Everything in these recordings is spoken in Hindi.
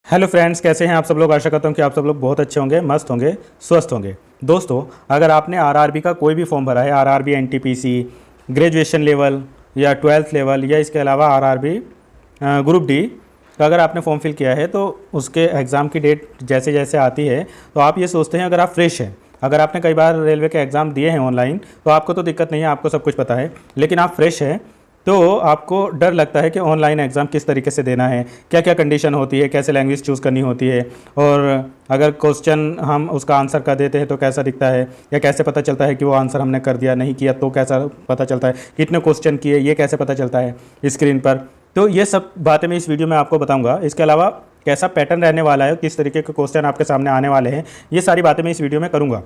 हेलो फ्रेंड्स, कैसे हैं आप सब लोग। आशा करता हूं कि आप सब लोग बहुत अच्छे होंगे, मस्त होंगे, स्वस्थ होंगे। दोस्तों, अगर आपने आरआरबी का कोई भी फॉर्म भरा है, आरआरबी एनटीपीसी ग्रेजुएशन लेवल या 12th लेवल या इसके अलावा आरआरबी ग्रुप डी का अगर आपने फॉर्म फिल किया है तो उसके एग्ज़ाम की डेट जैसे जैसे आती है तो आप ये सोचते हैं, अगर आप फ्रेश हैं, अगर आपने कई बार रेलवे के एग्ज़ाम दिए हैं ऑनलाइन तो आपको तो दिक्कत नहीं है, आपको सब कुछ पता है। लेकिन आप फ्रेश हैं तो आपको डर लगता है कि ऑनलाइन एग्ज़ाम किस तरीके से देना है, क्या क्या कंडीशन होती है, कैसे लैंग्वेज चूज़ करनी होती है, और अगर क्वेश्चन हम उसका आंसर कर देते हैं तो कैसा दिखता है, या कैसे पता चलता है कि वो आंसर हमने कर दिया, नहीं किया तो कैसा पता चलता है, कितने क्वेश्चन किए ये कैसे पता चलता है स्क्रीन पर। तो ये सब बातें मैं इस वीडियो में आपको बताऊँगा। इसके अलावा कैसा पैटर्न रहने वाला है, किस तरीके के क्वेश्चन आपके सामने आने वाले हैं, ये सारी बातें मैं इस वीडियो में करूँगा।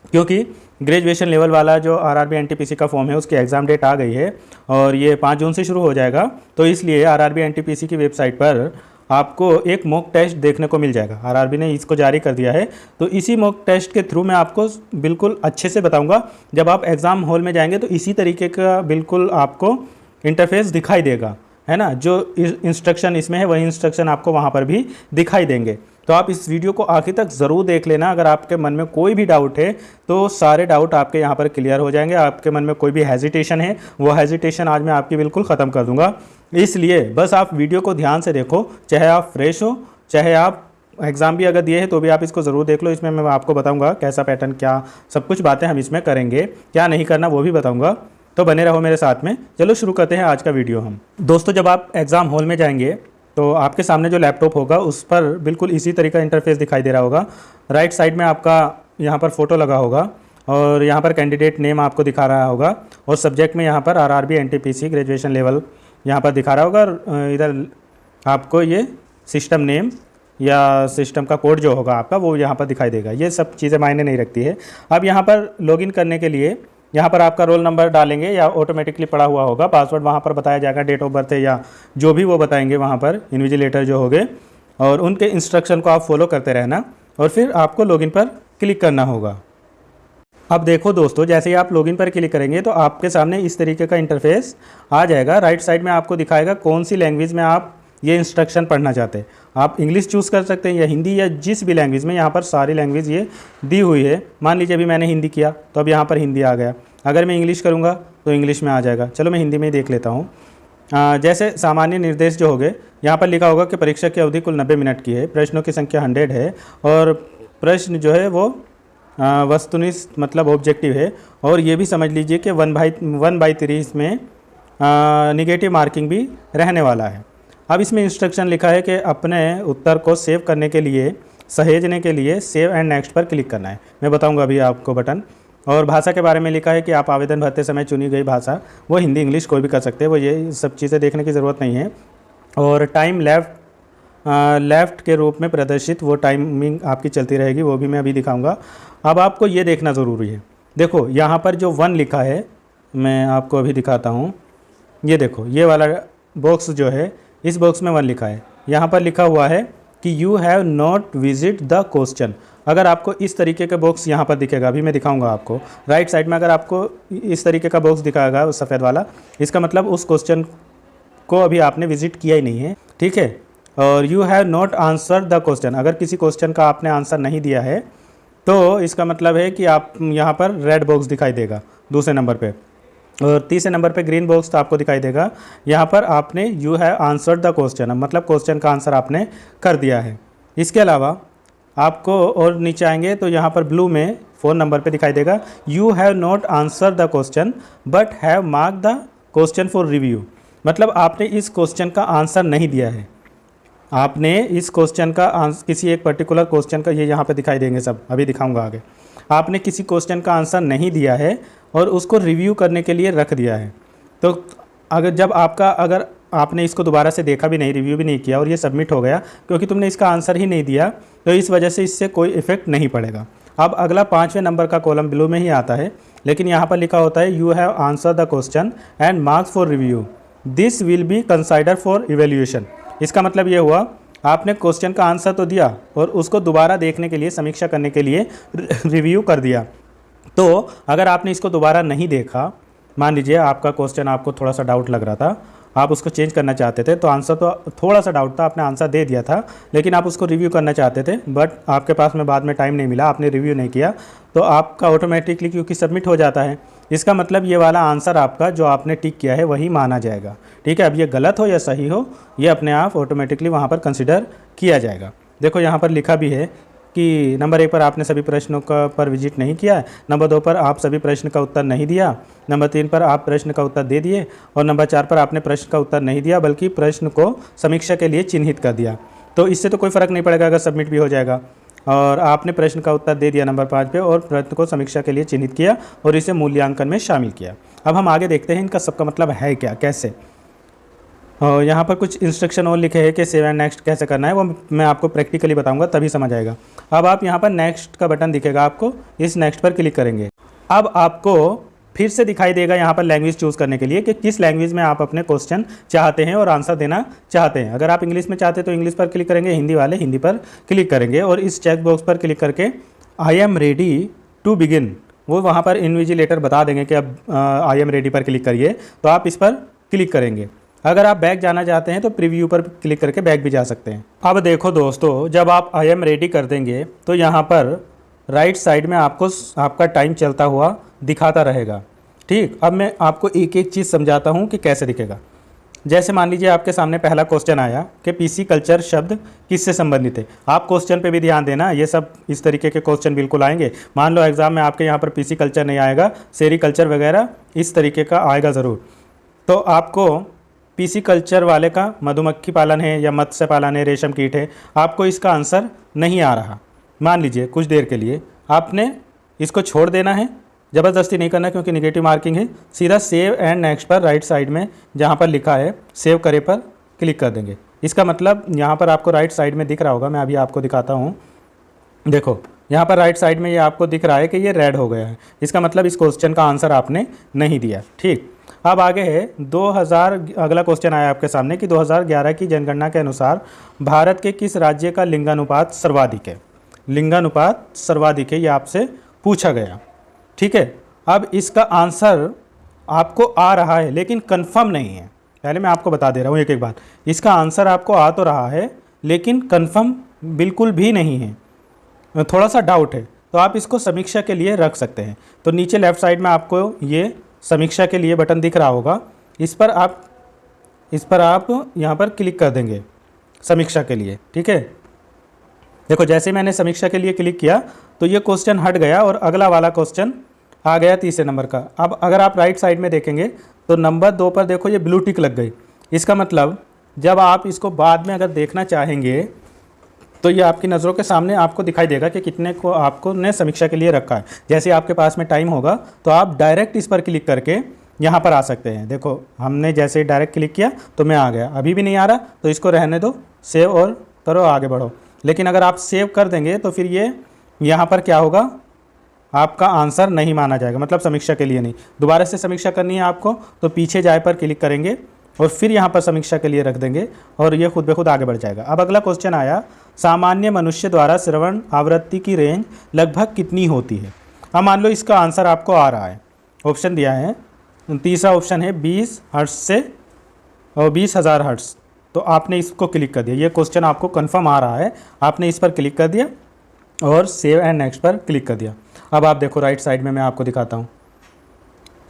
क्योंकि ग्रेजुएशन लेवल वाला जो आरआरबी एनटीपीसी का फॉर्म है उसकी एग्ज़ाम डेट आ गई है और ये 5 जून से शुरू हो जाएगा। तो इसलिए आरआरबी एनटीपीसी की वेबसाइट पर आपको एक मॉक टेस्ट देखने को मिल जाएगा। आरआरबी ने इसको जारी कर दिया है, तो इसी मॉक टेस्ट के थ्रू मैं आपको बिल्कुल अच्छे से बताऊंगा। जब आप एग्ज़ाम हॉल में जाएंगे तो इसी तरीके का बिल्कुल आपको इंटरफेस दिखाई देगा, है ना। जो इंस्ट्रक्शन इसमें है वही इंस्ट्रक्शन आपको वहाँ पर भी दिखाई देंगे। तो आप इस वीडियो को आखिर तक ज़रूर देख लेना। अगर आपके मन में कोई भी डाउट है तो सारे डाउट आपके यहाँ पर क्लियर हो जाएंगे। आपके मन में कोई भी हेजिटेशन है वो हेजिटेशन आज मैं आपकी बिल्कुल ख़त्म कर दूंगा। इसलिए बस आप वीडियो को ध्यान से देखो, चाहे आप फ्रेश हो, चाहे आप एग्ज़ाम भी अगर दिए हैं तो भी आप इसको ज़रूर देख लो। इसमें मैं आपको बताऊँगा कैसा पैटर्न, क्या सब कुछ बातें हम इसमें करेंगे, क्या नहीं करना वो भी बताऊँगा। तो बने रहो मेरे साथ में। चलो शुरू करते हैं आज का वीडियो हम। दोस्तों, जब आप एग्ज़ाम हॉल में जाएंगे तो आपके सामने जो लैपटॉप होगा उस पर बिल्कुल इसी तरह का इंटरफेस दिखाई दे रहा होगा। राइट साइड में आपका यहाँ पर फ़ोटो लगा होगा और यहाँ पर कैंडिडेट नेम आपको दिखा रहा होगा और सब्जेक्ट में यहाँ पर आरआरबी एनटीपीसी ग्रेजुएशन लेवल यहाँ पर दिखा रहा होगा। और इधर आपको ये सिस्टम नेम या सिस्टम का कोड जो होगा आपका वो यहाँ पर दिखाई देगा। ये सब चीज़ें मायने नहीं रखती है। अब यहाँ पर लॉगिन करने के लिए यहाँ पर आपका रोल नंबर डालेंगे या ऑटोमेटिकली पड़ा हुआ होगा, पासवर्ड वहाँ पर बताया जाएगा, डेट ऑफ बर्थ है या जो भी वो बताएंगे वहाँ पर इन्विजिलेटर जो होंगे, और उनके इंस्ट्रक्शन को आप फॉलो करते रहना और फिर आपको लॉगिन पर क्लिक करना होगा। अब देखो दोस्तों, जैसे ही आप लॉगिन पर क्लिक करेंगे तो आपके सामने इस तरीके का इंटरफेस आ जाएगा। राइट साइड में आपको दिखाएगा कौन सी लैंग्वेज में आप ये इंस्ट्रक्शन पढ़ना चाहते हैं। आप इंग्लिश चूज़ कर सकते हैं या हिंदी या जिस भी लैंग्वेज में, यहाँ पर सारी लैंग्वेज ये दी हुई है। मान लीजिए अभी मैंने हिंदी किया तो अब यहाँ पर हिंदी आ गया। अगर मैं इंग्लिश करूँगा तो इंग्लिश में आ जाएगा। चलो मैं हिंदी में ही देख लेता हूँ। जैसे सामान्य निर्देश जो हो गए, यहाँ पर लिखा होगा कि परीक्षा की अवधि कुल 90 मिनट की है, प्रश्नों की संख्या 100 है और प्रश्न जो है वो वस्तुनिष्ठ मतलब ऑब्जेक्टिव है। और ये भी समझ लीजिए कि 1/3 इसमें निगेटिव मार्किंग भी रहने वाला है। अब इसमें इंस्ट्रक्शन लिखा है कि अपने उत्तर को सेव करने के लिए, सहेजने के लिए सेव एंड नेक्स्ट पर क्लिक करना है। मैं बताऊंगा अभी आपको बटन। और भाषा के बारे में लिखा है कि आप आवेदन भरते समय चुनी गई भाषा वो हिंदी इंग्लिश कोई भी कर सकते हैं, वो ये सब चीज़ें देखने की ज़रूरत नहीं है। और टाइम लेफ़्ट के रूप में प्रदर्शित वो टाइमिंग आपकी चलती रहेगी, वो भी मैं अभी दिखाऊँगा। अब आपको ये देखना ज़रूरी है। देखो यहाँ पर जो 1 लिखा है मैं आपको अभी दिखाता हूँ। ये देखो, ये वाला बॉक्स जो है, इस बॉक्स में 1 लिखा है। यहाँ पर लिखा हुआ है कि you have not visit the question. अगर आपको इस तरीके का बॉक्स यहाँ पर दिखेगा, अभी मैं दिखाऊंगा आपको। राइट साइड में अगर आपको इस तरीके का बॉक्स दिखाएगा उस सफ़ेद वाला, इसका मतलब उस क्वेश्चन को अभी आपने विजिट किया ही नहीं है, ठीक है। और you have not answer the question, अगर किसी क्वेश्चन का आपने आंसर नहीं दिया है तो इसका मतलब है कि आप यहाँ पर रेड बॉक्स दिखाई देगा दूसरे नंबर पर। और तीसरे नंबर पे ग्रीन बॉक्स तो आपको दिखाई देगा, यहाँ पर आपने you have answered the question, मतलब क्वेश्चन का आंसर आपने कर दिया है। इसके अलावा आपको और नीचे आएंगे तो यहाँ पर ब्लू में 4 नंबर पे दिखाई देगा you have not answer the question but have mark the question for review, मतलब आपने इस क्वेश्चन का आंसर नहीं दिया है। आपने इस क्वेश्चन का किसी एक पर्टिकुलर क्वेश्चन का, ये यहाँ पर दिखाई देंगे सब, अभी दिखाऊँगा आगे। आपने किसी क्वेश्चन का आंसर नहीं दिया है और उसको रिव्यू करने के लिए रख दिया है। तो अगर आपने इसको दोबारा से देखा भी नहीं, रिव्यू भी नहीं किया और ये सबमिट हो गया क्योंकि तुमने इसका आंसर ही नहीं दिया, तो इस वजह से इससे कोई इफेक्ट नहीं पड़ेगा। अब अगला 5वें नंबर का कॉलम ब्लू में ही आता है, लेकिन यहाँ पर लिखा होता है you have answer the question and marks for review, this will be consider for evaluation. इसका मतलब ये हुआ आपने क्वेश्चन का आंसर तो दिया और उसको दोबारा देखने के लिए, समीक्षा करने के लिए रिव्यू कर दिया। तो अगर आपने इसको दोबारा नहीं देखा, मान लीजिए आपका क्वेश्चन आपको थोड़ा सा डाउट लग रहा था आप उसको चेंज करना चाहते थे, तो आंसर तो थोड़ा सा डाउट था, आपने आंसर दे दिया था, लेकिन आप उसको रिव्यू करना चाहते थे, बट आपके पास में बाद में टाइम नहीं मिला, आपने रिव्यू नहीं किया, तो आपका ऑटोमेटिकली क्योंकि सबमिट हो जाता है। इसका मतलब ये वाला आंसर आपका जो आपने टिक किया है वही माना जाएगा। ठीक है, अब ये गलत हो या सही हो, ये अपने आप ऑटोमेटिकली वहाँ पर कंसिडर किया जाएगा। देखो यहाँ पर लिखा भी है कि नंबर 1 पर आपने सभी प्रश्नों का पर विजिट नहीं किया है, नंबर 2 पर आप सभी प्रश्न का उत्तर नहीं दिया, नंबर 3 पर आप प्रश्न का उत्तर दे दिए, और नंबर 4 पर आपने प्रश्न का उत्तर नहीं दिया बल्कि प्रश्न को समीक्षा के लिए चिन्हित कर दिया। तो इससे तो कोई फ़र्क नहीं पड़ेगा अगर सबमिट भी हो जाएगा। और आपने प्रश्न का उत्तर दे दिया नंबर 5 पे और प्रश्न को समीक्षा के लिए चिन्हित किया और इसे मूल्यांकन में शामिल किया। अब हम आगे देखते हैं इनका सबका मतलब है क्या, कैसे। और यहाँ पर कुछ इंस्ट्रक्शन और लिखे हैं कि सेव एंड नेक्स्ट कैसे करना है, वो मैं आपको प्रैक्टिकली बताऊंगा तभी समझ आएगा। अब आप यहाँ पर नेक्स्ट का बटन दिखेगा आपको, इस नेक्स्ट पर क्लिक करेंगे। अब आपको फिर से दिखाई देगा यहाँ पर लैंग्वेज चूज़ करने के लिए कि किस लैंग्वेज में आप अपने क्वेश्चन चाहते हैं और आंसर देना चाहते हैं। अगर आप इंग्लिश में चाहते हैं तो इंग्लिश पर क्लिक करेंगे, हिंदी वाले हिंदी पर क्लिक करेंगे और इस चेक बॉक्स पर क्लिक करके I am ready to begin, वो वहाँ पर इन्विजिलेटर बता देंगे कि अब आई एम रेडी पर क्लिक करिए, तो आप इस पर क्लिक करेंगे। अगर आप बैक जाना चाहते हैं तो प्रीव्यू पर क्लिक करके बैक भी जा सकते हैं। अब देखो दोस्तों, जब आप आई एम रेडी कर देंगे तो यहाँ पर राइट साइड में आपको आपका टाइम चलता हुआ दिखाता रहेगा। ठीक, अब मैं आपको एक एक चीज़ समझाता हूँ कि कैसे दिखेगा। जैसे मान लीजिए आपके सामने पहला क्वेश्चन आया कि पीसी कल्चर शब्द किससे संबंधित है। आप क्वेश्चन पे भी ध्यान देना, ये सब इस तरीके के क्वेश्चन बिल्कुल आएंगे। मान लो एग्जाम में आपके यहाँ पर पीसी कल्चर नहीं आएगा, सेरीकल्चर वगैरह इस तरीके का आएगा ज़रूर। तो आपको पीसी कल्चर वाले का मधुमक्खी पालन है या मत्स्य पालन है, रेशम कीट है, आपको इसका आंसर नहीं आ रहा, मान लीजिए कुछ देर के लिए आपने इसको छोड़ देना है, ज़बरदस्ती नहीं करना क्योंकि नेगेटिव मार्किंग है। सीधा सेव एंड नेक्स्ट पर राइट साइड में जहाँ पर लिखा है सेव करे पर क्लिक कर देंगे। इसका मतलब यहाँ पर आपको राइट साइड में दिख रहा होगा, मैं अभी आपको दिखाता हूँ। देखो यहाँ पर राइट साइड में ये आपको दिख रहा है कि ये रेड हो गया है, इसका मतलब इस क्वेश्चन का आंसर आपने नहीं दिया। ठीक, अब आगे है 2000, अगला क्वेश्चन आया आपके सामने कि 2011 की जनगणना के अनुसार भारत के किस राज्य का लिंगानुपात सर्वाधिक है। लिंगानुपात सर्वाधिक है, ये आपसे पूछा गया। ठीक है, अब इसका आंसर आपको आ रहा है लेकिन कंफर्म नहीं है। पहले मैं आपको बता दे रहा हूँ एक एक बात, इसका आंसर आपको आ तो रहा है लेकिन कंफर्म बिल्कुल भी नहीं है, थोड़ा सा डाउट है, तो आप इसको समीक्षा के लिए रख सकते हैं। तो नीचे लेफ़्ट साइड में आपको ये समीक्षा के लिए बटन दिख रहा होगा, इस पर आप यहाँ पर क्लिक कर देंगे समीक्षा के लिए। ठीक है, देखो जैसे मैंने समीक्षा के लिए क्लिक किया तो ये क्वेश्चन हट गया और अगला वाला क्वेश्चन आ गया तीसरे नंबर का। अब अगर आप राइट साइड में देखेंगे तो नंबर 2 पर देखो ये ब्लू टिक लग गई। इसका मतलब जब आप इसको बाद में अगर देखना चाहेंगे तो ये आपकी नज़रों के सामने आपको दिखाई देगा कि कितने को आपको ने समीक्षा के लिए रखा है। जैसे आपके पास में टाइम होगा तो आप डायरेक्ट इस पर क्लिक करके यहाँ पर आ सकते हैं। देखो हमने जैसे डायरेक्ट क्लिक किया तो मैं आ गया, अभी भी नहीं आ रहा तो इसको रहने दो, सेव और करो, आगे बढ़ो। लेकिन अगर आप सेव कर देंगे तो फिर ये यहाँ पर क्या होगा, आपका आंसर नहीं माना जाएगा, मतलब समीक्षा के लिए नहीं। दोबारा से समीक्षा करनी है आपको तो पीछे जाए पर क्लिक करेंगे और फिर यहाँ पर समीक्षा के लिए रख देंगे और ये खुद ब खुद आगे बढ़ जाएगा। अब अगला क्वेश्चन आया, सामान्य मनुष्य द्वारा श्रवण आवृत्ति की रेंज लगभग कितनी होती है। अब मान लो इसका आंसर आपको आ रहा है, ऑप्शन दिया है, तीसरा ऑप्शन है 20 हर्ट्ज से और 20,000 हर्ट्ज, तो आपने इसको क्लिक कर दिया। ये क्वेश्चन आपको कंफर्म आ रहा है, आपने इस पर क्लिक कर दिया और सेव एंड नेक्स्ट पर क्लिक कर दिया। अब आप देखो राइट साइड में मैं आपको दिखाता हूँ,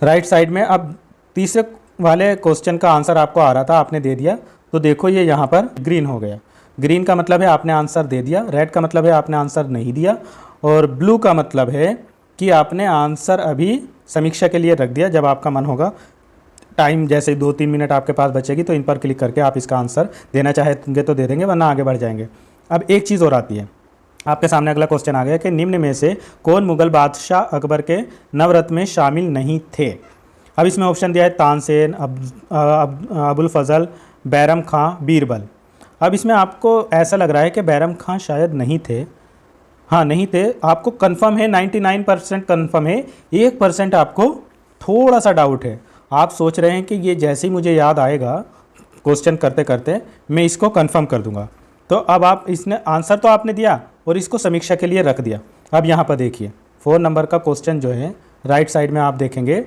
राइट साइड में अब तीसरे वाले क्वेश्चन का आंसर आपको आ रहा था, आपने दे दिया, तो देखो ये यहाँ पर ग्रीन हो गया। ग्रीन का मतलब है आपने आंसर दे दिया, रेड का मतलब है आपने आंसर नहीं दिया, और ब्लू का मतलब है कि आपने आंसर अभी समीक्षा के लिए रख दिया। जब आपका मन होगा, टाइम जैसे 2-3 मिनट आपके पास बचेगी तो इन पर क्लिक करके आप इसका आंसर देना चाहेंगे तो दे देंगे, वरना आगे बढ़ जाएंगे। अब एक चीज़ और आती है, आपके सामने अगला क्वेश्चन आ गया कि निम्न में से कौन मुगल बादशाह अकबर के नवरत्न में शामिल नहीं थे। अब इसमें ऑप्शन दिया है तानसेन, अबुल फजल, बैरम खां, बीरबल। अब इसमें आपको ऐसा लग रहा है कि बैरम खां शायद नहीं थे, हाँ नहीं थे, आपको कंफर्म है, 99% कंफर्म है, 1% आपको थोड़ा सा डाउट है। आप सोच रहे हैं कि ये जैसे ही मुझे याद आएगा क्वेश्चन करते करते मैं इसको कंफर्म कर दूंगा। तो अब आप इसने आंसर तो आपने दिया और इसको समीक्षा के लिए रख दिया। अब यहाँ पर देखिए 4 नंबर का क्वेश्चन जो है राइट साइड में आप देखेंगे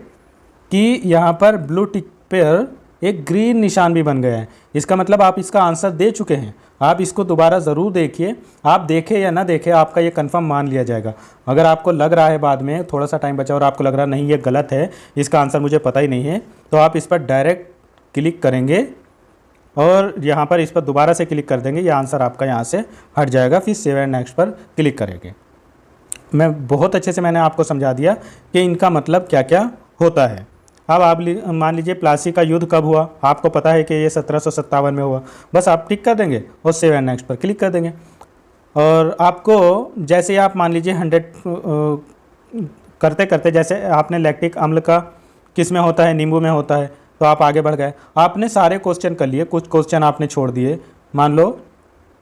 कि यहाँ पर ब्लू टिक पर एक ग्रीन निशान भी बन गया है। इसका मतलब आप इसका आंसर दे चुके हैं। आप इसको दोबारा ज़रूर देखिए, आप देखें या ना देखें आपका ये कंफर्म मान लिया जाएगा। अगर आपको लग रहा है बाद में थोड़ा सा टाइम बचा और आपको लग रहा नहीं ये गलत है, इसका आंसर मुझे पता ही नहीं है, तो आप इस पर डायरेक्ट क्लिक करेंगे और यहाँ पर इस पर दोबारा से क्लिक कर देंगे, ये आंसर आपका यहाँ से हट जाएगा। फिर सेव एंड नेक्स्ट पर क्लिक करेंगे। मैं बहुत अच्छे से मैंने आपको समझा दिया कि इनका मतलब क्या क्या होता है। अब आप मान लीजिए प्लासी का युद्ध कब हुआ, आपको पता है कि ये 1757 में हुआ, बस आप टिक कर देंगे और सेव एंड नेक्स्ट पर क्लिक कर देंगे। और आपको जैसे आप मान लीजिए 100 करते करते, जैसे आपने लैक्टिक अम्ल का किस में होता है, नींबू में होता है, तो आप आगे बढ़ गए, आपने सारे क्वेश्चन कर लिए, कुछ क्वेश्चन आपने छोड़ दिए, मान लो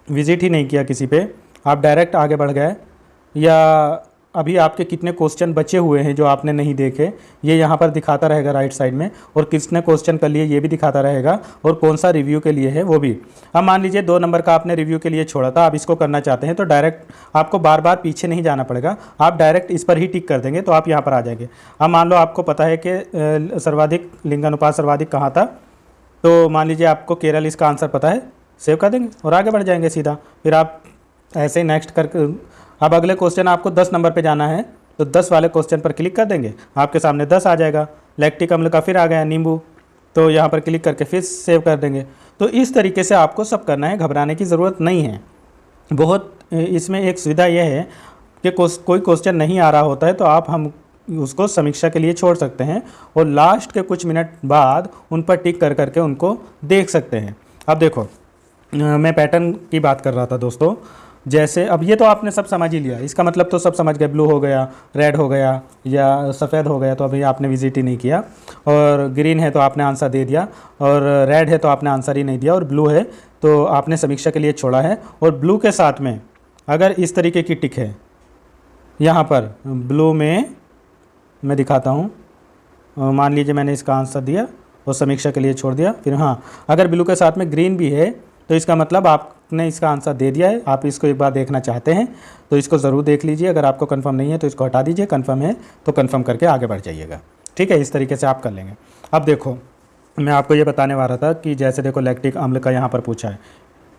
विजिट ही नहीं किया किसी पे, आप डायरेक्ट आगे बढ़ गए, या अभी आपके कितने क्वेश्चन बचे हुए हैं जो आपने नहीं देखे, ये यहाँ पर दिखाता रहेगा राइट साइड में, और किसने क्वेश्चन कर लिए ये भी दिखाता रहेगा, और कौन सा रिव्यू के लिए है वो भी। अब मान लीजिए 2 नंबर का आपने रिव्यू के लिए छोड़ा था, आप इसको करना चाहते हैं, तो डायरेक्ट आपको बार बार पीछे नहीं जाना पड़ेगा, आप डायरेक्ट इस पर ही टिक कर देंगे तो आप यहाँ पर आ जाएंगे। अब मान लो आपको पता है कि सर्वाधिक लिंगानुपात सर्वाधिक कहाँ था, तो मान लीजिए आपको केरल इसका आंसर पता है, सेव कर देंगे और आगे बढ़ जाएंगे सीधा। फिर आप ऐसे ही नेक्स्ट करके, अब अगले क्वेश्चन आपको 10 नंबर पे जाना है, तो 10 वाले क्वेश्चन पर क्लिक कर देंगे, आपके सामने 10 आ जाएगा। लैक्टिक अम्ल का फिर आ गया नींबू, तो यहाँ पर क्लिक करके फिर सेव कर देंगे। तो इस तरीके से आपको सब करना है, घबराने की ज़रूरत नहीं है। बहुत इसमें एक सुविधा यह है कि कोई क्वेश्चन नहीं आ रहा होता है तो हम उसको समीक्षा के लिए छोड़ सकते हैं और लास्ट के कुछ मिनट बाद उन पर टिक कर करके उनको देख सकते हैं। अब देखो, मैं पैटर्न की बात कर रहा था दोस्तों, जैसे अब ये तो आपने सब समझ ही लिया, इसका मतलब तो सब समझ गए, ब्लू हो गया, रेड हो गया या सफ़ेद हो गया तो अभी आपने विजिट ही नहीं किया, और ग्रीन है तो आपने आंसर दे दिया, और रेड है तो आपने आंसर ही नहीं दिया, और ब्लू है तो आपने समीक्षा के लिए छोड़ा है। और ब्लू के साथ में अगर इस तरीके की टिक है, यहाँ पर ब्लू में मैं दिखाता हूँ, मान लीजिए मैंने इसका आंसर दिया और समीक्षा के लिए छोड़ दिया, फिर हाँ अगर ब्लू के साथ में ग्रीन भी है तो इसका मतलब आपने इसका आंसर दे दिया है। आप इसको एक बार देखना चाहते हैं तो इसको ज़रूर देख लीजिए, अगर आपको कंफर्म नहीं है तो इसको हटा दीजिए, कंफर्म है तो कंफर्म करके आगे बढ़ जाइएगा। ठीक है, इस तरीके से आप कर लेंगे। अब देखो, मैं आपको ये बताने वाला था कि जैसे देखो लैक्टिक अम्ल का यहाँ पर पूछा है,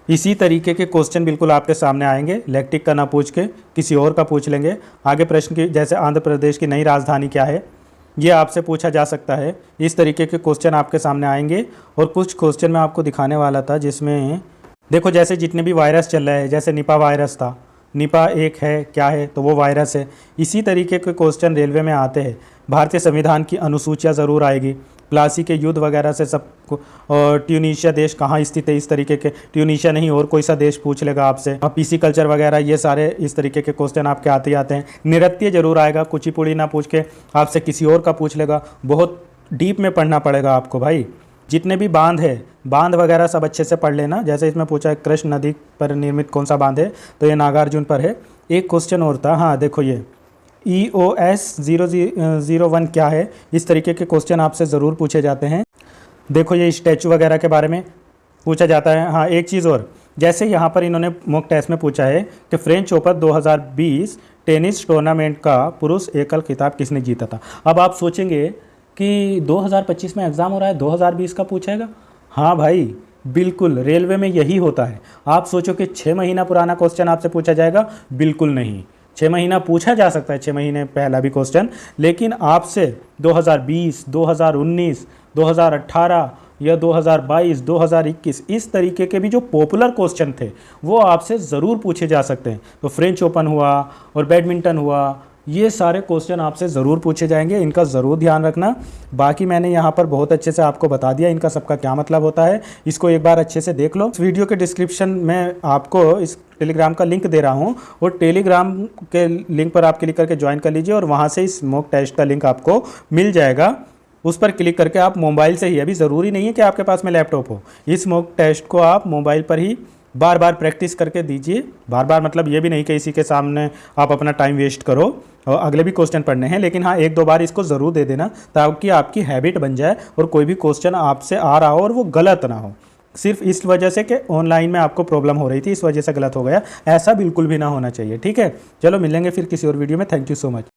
इसी तरीके के क्वेश्चन बिल्कुल आपके सामने आएंगे, लैक्टिक का ना पूछ के किसी और का पूछ लेंगे। आगे प्रश्न की, जैसे आंध्र प्रदेश की नई राजधानी क्या है, ये आपसे पूछा जा सकता है। इस तरीके के क्वेश्चन आपके सामने आएंगे। और कुछ क्वेश्चन मैं आपको दिखाने वाला था जिसमें देखो, जैसे जितने भी वायरस चल रहे हैं, जैसे निपा वायरस था, निपा एक है क्या है, तो वो वायरस है। इसी तरीके के क्वेश्चन रेलवे में आते हैं। भारतीय संविधान की अनुसूचियाँ ज़रूर आएगी, प्लासी के युद्ध वगैरह से सब, और ट्यूनीशिया देश कहाँ स्थित है, इस तरीके के, ट्यूनीशिया नहीं और कोई सा देश पूछ लेगा आपसे। पीसी कल्चर वगैरह, ये सारे इस तरीके के क्वेश्चन आपके आते ही आते हैं। नृत्य जरूर आएगा, कुचिपुड़ी ना पूछ के आपसे किसी और का पूछ लेगा। बहुत डीप में पढ़ना पड़ेगा आपको भाई। जितने भी बांध है, बांध वगैरह सब अच्छे से पढ़ लेना। जैसे इसमें पूछा है कृष्ण नदी पर निर्मित कौन सा बांध है, तो ये नागार्जुन पर है। एक क्वेश्चन और था, हाँ देखो, ये EOS 001 क्या है, इस तरीके के क्वेश्चन आपसे ज़रूर पूछे जाते हैं। देखो, ये स्टैचू वगैरह के बारे में पूछा जाता है। हाँ, एक चीज़ और, जैसे यहाँ पर इन्होंने मॉक टेस्ट में पूछा है कि फ्रेंच ओपन 2020 टेनिस टूर्नामेंट का पुरुष एकल खिताब किसने जीता था। अब आप सोचेंगे कि 2025 में एग्ज़ाम हो रहा है, 2020 का पूछेगा। हाँ भाई, बिल्कुल, रेलवे में यही होता है। आप सोचो कि 6 महीना पुराना क्वेश्चन आपसे पूछा जाएगा, बिल्कुल नहीं। 6 महीना पूछा जा सकता है, 6 महीने पहला भी क्वेश्चन, लेकिन आपसे 2020, 2019, 2018 या 2022, 2021 इस तरीके के भी जो पॉपुलर क्वेश्चन थे वो आपसे ज़रूर पूछे जा सकते हैं। तो फ्रेंच ओपन हुआ और बैडमिंटन हुआ, ये सारे क्वेश्चन आपसे ज़रूर पूछे जाएंगे, इनका ज़रूर ध्यान रखना। बाकी मैंने यहाँ पर बहुत अच्छे से आपको बता दिया इनका सबका क्या मतलब होता है, इसको एक बार अच्छे से देख लो। इस वीडियो के डिस्क्रिप्शन में आपको इस टेलीग्राम का लिंक दे रहा हूँ, और टेलीग्राम के लिंक पर आप क्लिक करके ज्वाइन कर लीजिए, और वहाँ से इस मॉक टेस्ट का लिंक आपको मिल जाएगा। उस पर क्लिक करके आप मोबाइल से ही, अभी ज़रूरी नहीं है कि आपके पास में लैपटॉप हो, इस मॉक टेस्ट को आप मोबाइल पर ही बार बार प्रैक्टिस करके दीजिए। बार बार मतलब ये भी नहीं कि इसी के सामने आप अपना टाइम वेस्ट करो, और अगले भी क्वेश्चन पढ़ने हैं, लेकिन हाँ 1-2 बार इसको ज़रूर दे देना ताकि आपकी हैबिट बन जाए और कोई भी क्वेश्चन आपसे आ रहा हो और वो गलत ना हो। सिर्फ इस वजह से कि ऑनलाइन में आपको प्रॉब्लम हो रही थी, इस वजह से गलत हो गया, ऐसा बिल्कुल भी ना होना चाहिए। ठीक है, चलो मिलेंगे फिर किसी और वीडियो में। Thank you so much.